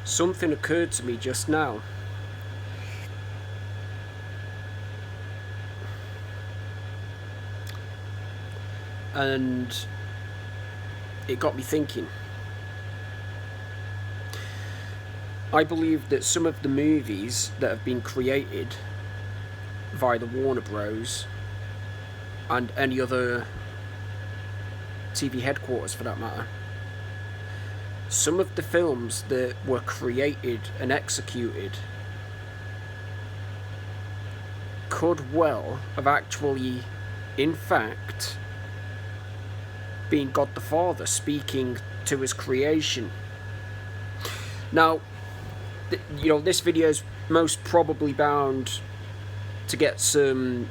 Something occurred to me just now. And it got me thinking. I believe that some of the movies that have been created via the Warner Bros. And any other TV headquarters for that matter, some of the films that were created and executed could well have actually, in fact, been God the Father speaking to his creation. Now, this video is most probably bound to get some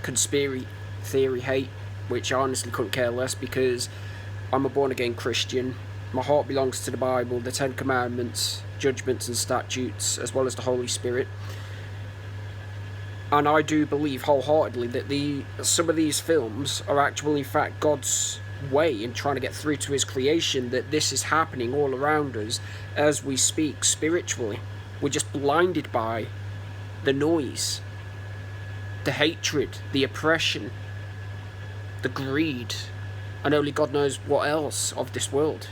conspiracy theory hate, which I honestly couldn't care less, because I'm a born-again Christian. My heart belongs to the Bible, the Ten Commandments, judgments and statutes, as well as the Holy Spirit. And I do believe wholeheartedly that some of these films are actually, in fact, God's way in trying to get through to his creation, that this is happening all around us as we speak spiritually. We're just blinded by the noise, the hatred, the oppression, the greed, and only God knows what else of this world.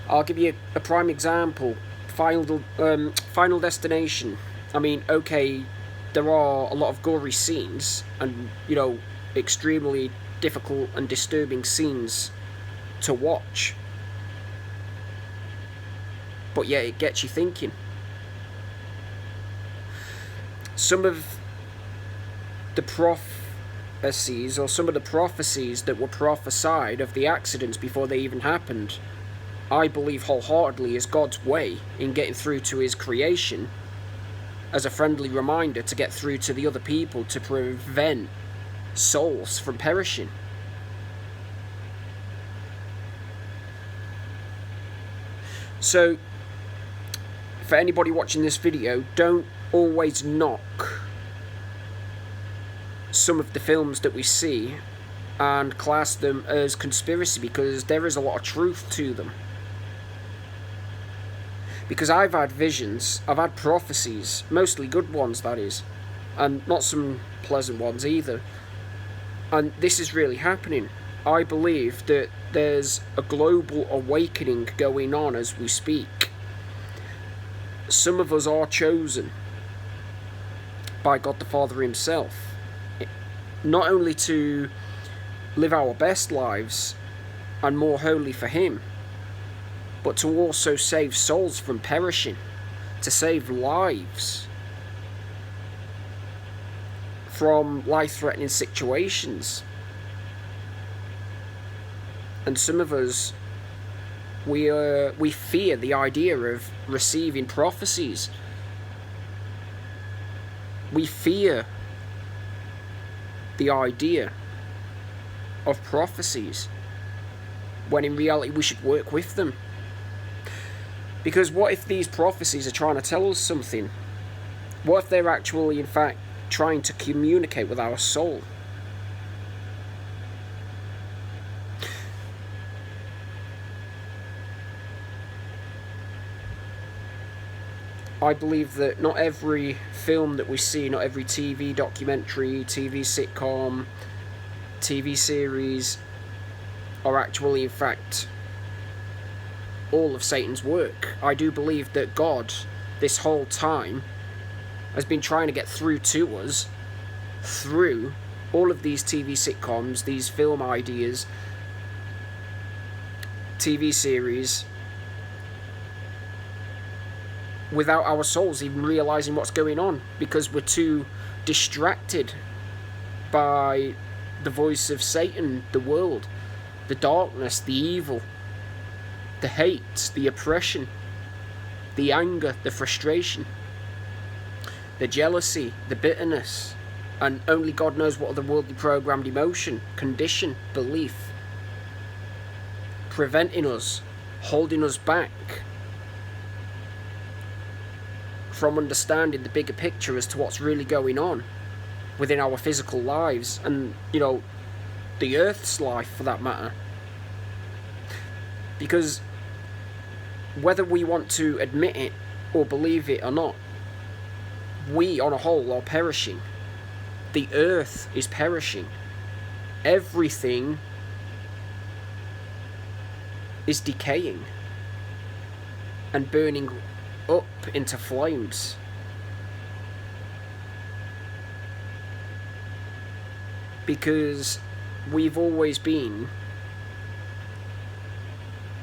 I'll give you a prime example. Final Destination. I mean, okay, there are a lot of gory scenes and, extremely difficult and disturbing scenes to watch. But yeah, it gets you thinking. Some of the prophecies, or some of the prophecies that were prophesied of the accidents before they even happened, I believe wholeheartedly is God's way in getting through to his creation, as a friendly reminder to get through to the other people, to prevent souls from perishing. So, for anybody watching this video, don't always knock some of the films that we see and class them as conspiracy, because there is a lot of truth to them. Because I've had visions, I've had prophecies, mostly good ones that is, and not some pleasant ones either. And this is really happening. I believe that there's a global awakening going on as we speak. Some of us are chosen by God the Father himself, not only to live our best lives and more holy for him, but to also save souls from perishing, to save lives from life-threatening situations. And some of us, we fear the idea of receiving prophecies. We fear the idea of prophecies, when in reality we should work with them. Because what if these prophecies are trying to tell us something? What if they're actually, in fact, trying to communicate with our soul? I believe that not every film that we see, not every TV documentary, TV sitcom, TV series are actually, in fact, all of Satan's work. I do believe that God, this whole time, has been trying to get through to us through all of these TV sitcoms, these film ideas, TV series, without our souls even realizing what's going on, because we're too distracted by the voice of Satan, the world, the darkness, the evil, the hate, the oppression, the anger, the frustration, the jealousy, the bitterness, and only God knows what other worldly programmed emotion, condition, belief, preventing us, holding us back from understanding the bigger picture as to what's really going on within our physical lives and, the Earth's life for that matter. Because whether we want to admit it or believe it or not, we on a whole are perishing. The earth is perishing. Everything is decaying and burning up into flames. Because we've always been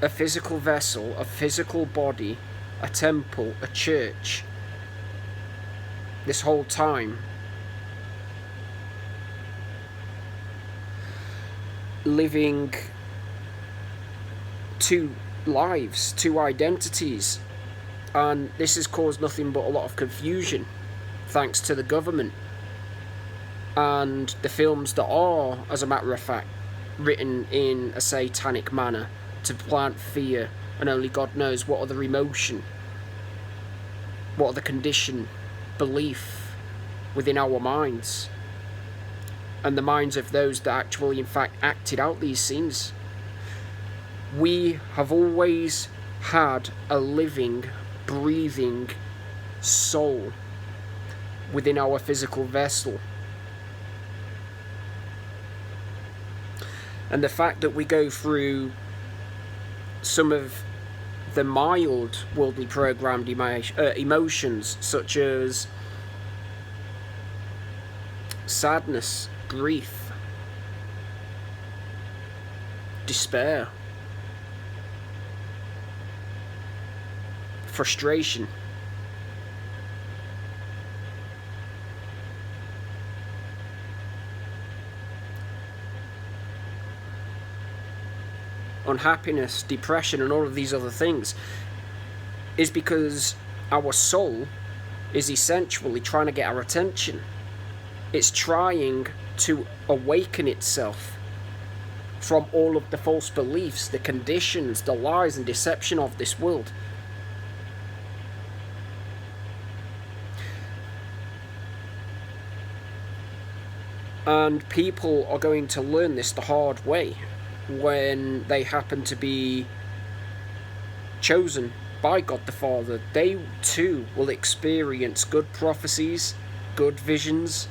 a physical vessel, a physical body, a temple, a church. This whole time, living two lives, two identities, and this has caused nothing but a lot of confusion, thanks to the government and the films that are, as a matter of fact, written in a satanic manner to plant fear and only God knows what other emotion, what other condition, belief within our minds and the minds of those that actually in fact acted out these scenes. We have always had a living, breathing soul within our physical vessel. And the fact that we go through some of the mild worldly programmed emotions, such as sadness, grief, despair, frustration, unhappiness, depression, and all of these other things, is because our soul is essentially trying to get our attention. It's trying to awaken itself from all of the false beliefs, the conditions, the lies and deception of this world. And people are going to learn this the hard way when they happen to be chosen by God the Father. They too will experience good prophecies, good visions,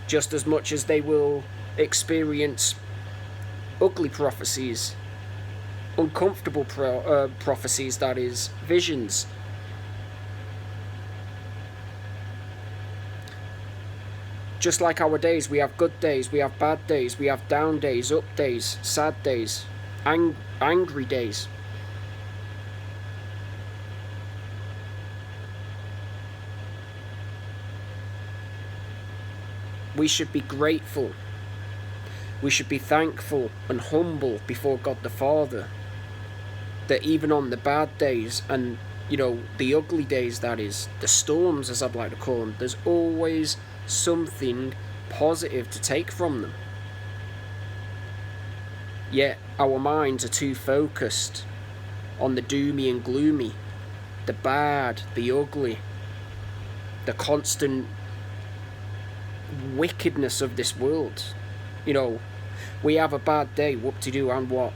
just as much as they will experience ugly prophecies, uncomfortable prophecies, that is, visions. Just like our days, we have good days, we have bad days, we have down days, up days, sad days, angry days. We should be grateful. We should be thankful and humble before God the Father, that even on the bad days and, the ugly days, that is, the storms as I'd like to call them, there's always something positive to take from them. Yet our minds are too focused on the doomy and gloomy, the bad, the ugly, the constant wickedness of this world. We have a bad day, whoop-de-doo, and what?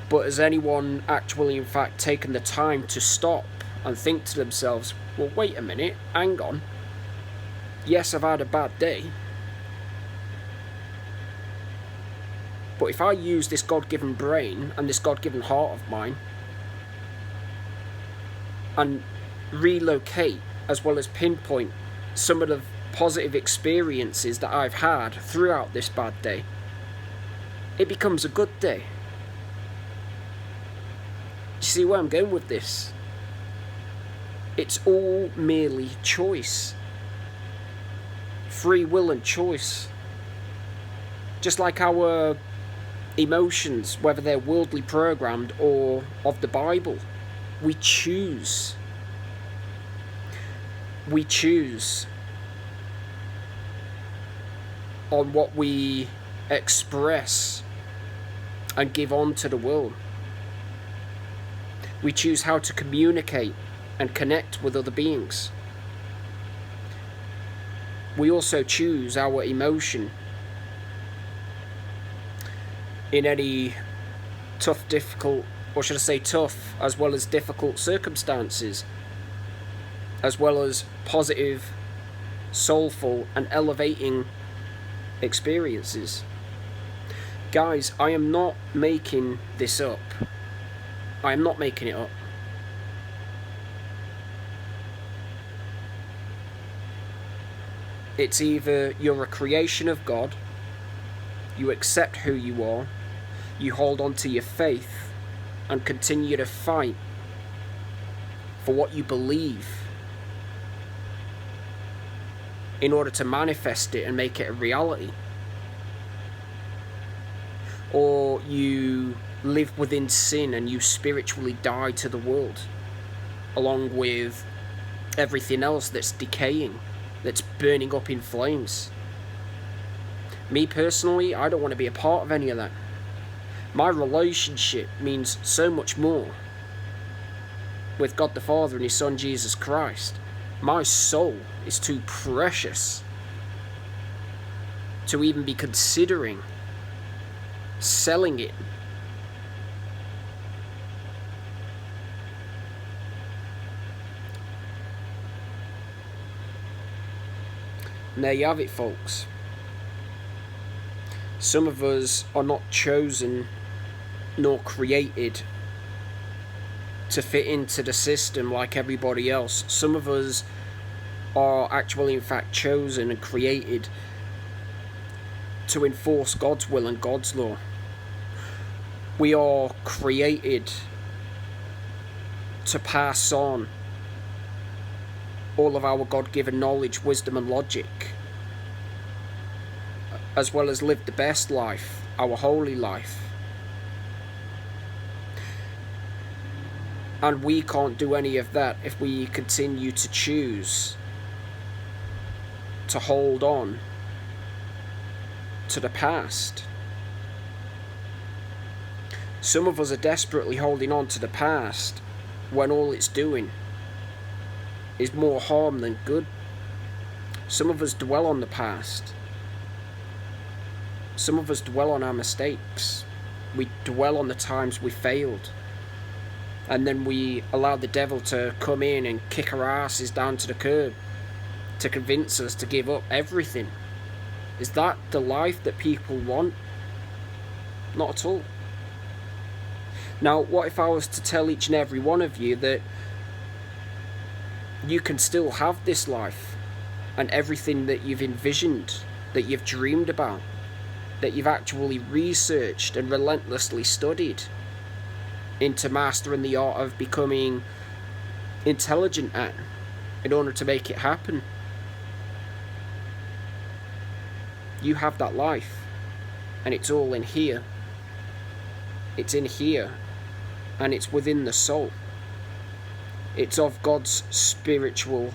But has anyone actually in fact taken the time to stop and think to themselves, well, wait a minute, hang on. Yes, I've had a bad day. But if I use this God-given brain and this God-given heart of mine and relocate as well as pinpoint some of the positive experiences that I've had throughout this bad day, it becomes a good day. You see where I'm going with this? It's all merely choice. Free will and choice. Just like our emotions, whether they're worldly programmed or of the Bible, we choose. We choose on what we express and give on to the world. We choose how to communicate and connect with other beings. We also choose our emotion. in any difficult, or should I say tough, as well as difficult circumstances, as well as positive, soulful, and elevating experiences. Guys, I am not making this up. I am not making it up. It's either you're a creation of God, you accept who you are, you hold on to your faith, and continue to fight for what you believe in order to manifest it and make it a reality. Or you live within sin and you spiritually die to the world, along with everything else that's decaying, that's burning up in flames. Me personally, I don't want to be a part of any of that. My relationship means so much more with God the Father and His Son Jesus Christ. My soul is too precious to even be considering selling it. And there you have it, folks. Some of us are not chosen nor created to fit into the system like everybody else. Some of us are actually in fact chosen and created to enforce God's will and God's law. We are created to pass on all of our God-given knowledge, wisdom and logic, as well as live the best life, our holy life. And we can't do any of that if we continue to choose to hold on to the past. Some of us are desperately holding on to the past when all it's doing is more harm than good. Some of us dwell on the past. Some of us dwell on our mistakes. We dwell on the times we failed. And then we allow the devil to come in and kick our asses down to the curb to convince us to give up everything. Is that the life that people want? Not at all. Now, what if I was to tell each and every one of you that you can still have this life and everything that you've envisioned, that you've dreamed about, that you've actually researched and relentlessly studied into mastering the art of becoming intelligent at in order to make it happen? You have that life, and it's all in here. It's in here, and it's within the soul. It's of God's spiritual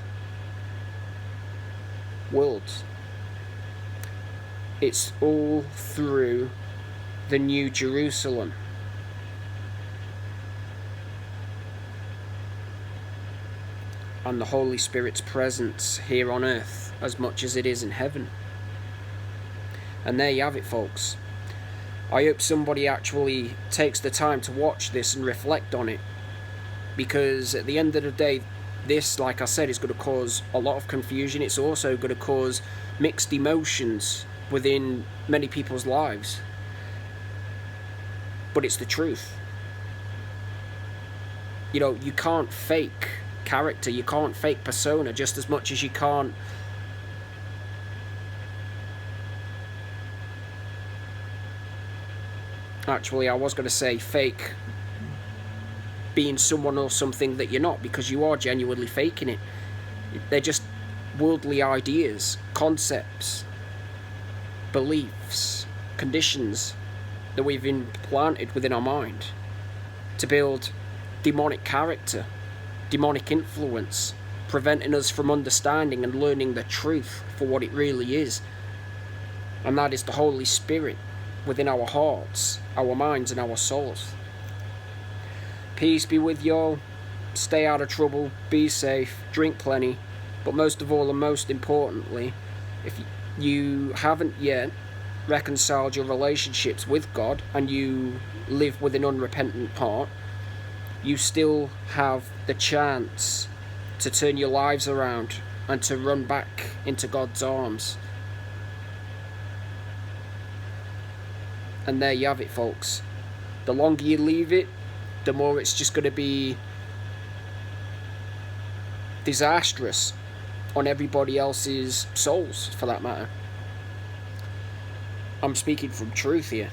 world. It's all through the New Jerusalem. And the Holy Spirit's presence here on earth as much as it is in heaven. And there you have it, folks. I hope somebody actually takes the time to watch this and reflect on it, because at the end of the day, this, like I said, is going to cause a lot of confusion. It's also going to cause mixed emotions within many people's lives. But it's the truth. You know, you can't fake character, you can't fake persona, just as much as you can't actually, I was going to say fake being someone or something that you're not, because you are genuinely faking it. They're just worldly ideas, concepts, beliefs, conditions that we've implanted within our mind to build demonic character, demonic influence, preventing us from understanding and learning the truth for what it really is. And that is the Holy Spirit within our hearts, our minds and our souls. Peace be with y'all. Stay out of trouble, be safe, drink plenty, but most of all and most importantly, if you haven't yet, reconciled your relationships with God and you live with an unrepentant heart, you still have the chance to turn your lives around and to run back into God's arms. And there you have it, folks. The longer you leave it, the more it's just going to be disastrous on everybody else's souls, for that matter. I'm speaking from truth here.